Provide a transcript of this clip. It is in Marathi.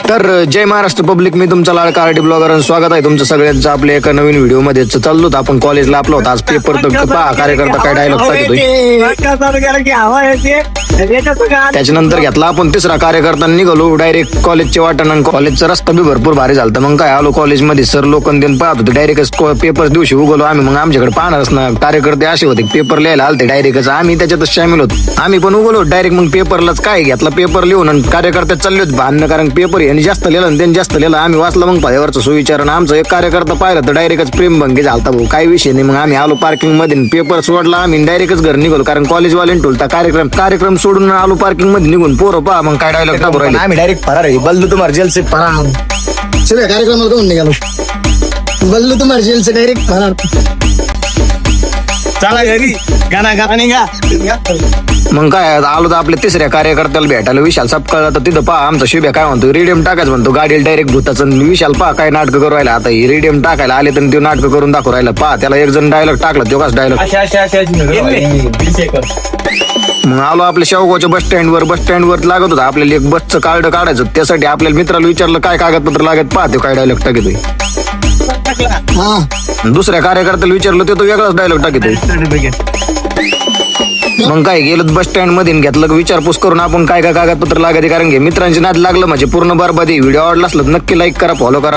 तर जय महाराष्ट्र पब्लिक, मी तुमचा लाडका आरटी ब्लॉगर स्वागत आहे तुमचं सगळ्यांचं आपल्या एका नवीन व्हिडिओ मध्ये. चाललो होतो आपण कॉलेजला, आपला होता आज पेपर. तर पहा कार्यकर्ता काय डायलॉग त्याच्यानंतर घेतला आपण तिसरा कार्यकर्ता, निघालो डायरेक्ट कॉलेजच्या वाटण. कॉलेजचा रस्ता बी भरपूर भारी झालता. मग काय आलो कॉलेजमध्ये, सर लोक पाहत होते. डायरेक्ट पेपर दिवशी उगवलो आम्ही. मग आमच्याकडे पाहणारच ना, कार्यकर्ते असे होते पेपर लिहायला आलते डायरेक्टच. आम्ही त्याच्यातच सामील होतो. आम्ही पण उगवलो डायरेक्ट. मग पेपरलाच काय घेतला, पेपर लिहून. आणि कार्यकर्ते चालले होते भांडणं, कारण पेपर यांनी जास्त लिहिलं आणि त्यांनी जास्त लिहिलं. आम्ही वाचलं मग पायावरचं सुविचारण. आमचा एक कार्यकर्ता पाहिलं तर डायरेक्टच प्रेमभंगी झालता भाऊ, काही विषय नाही. मग आम्ही आलो पार्किंग मध्ये, पेपर सोडला आम्ही डायरेक्टच घर निघालो, कारण कॉलेजवाल्यांनी टोलता कार्यक्रम सोडून आलो पार्किंग मध्ये निघून. पोरं पहा मग काय डायलॉग टाकू राहिले. आम्ही डायरेक्ट फरार आहे. बल्लू तुम्हाला जेल से फरार. सगळ्या कार्यक्रमाला कोण निघालो. बल्लू तुम्हाला जेल से डायरेक्ट फरार. चला घरी गाणा गाणा निघा. मग काय आलो तर आपल्या तिसऱ्या कार्यकर्त्याला भेटायला विशाल सपकाळला. तर तिथं पहा आमचा शिव्या काय म्हणतो, रेडियम टाकायचं म्हणतो गाडीला डायरेक्ट भूताचं. विशाल पहा काय नाटक करू राहिला. आता ही रेडियम टाकायला आले तर ते नाटक करून दाखवू राहिला. पहा त्याला एक जण डायलॉग टाकला, तो कसा डायलॉग. मग आलो आपल्या शेवगावच्या बस स्टँडवर लागत होता आपल्याला एक बसचं कार्ड काढायचं. त्यासाठी आपल्याला मित्राला विचारलं काय कागदपत्र लागत. पाहतो काय डायलॉग टाकतोय. दुसऱ्या कार्यकर्त्याला विचारलं, ते तो वेगळाच डायलॉग टाकतोय. मग काय गेलं बस स्टँड मध्ये, घेतलं विचारपूस करून आपण काय काय कागदपत्र लागते. कारण की मित्रांची नाद लागलं म्हणजे पूर्ण बरबादी. व्हिडिओ आवडला असला तर नक्की लाईक करा, फॉलो करा.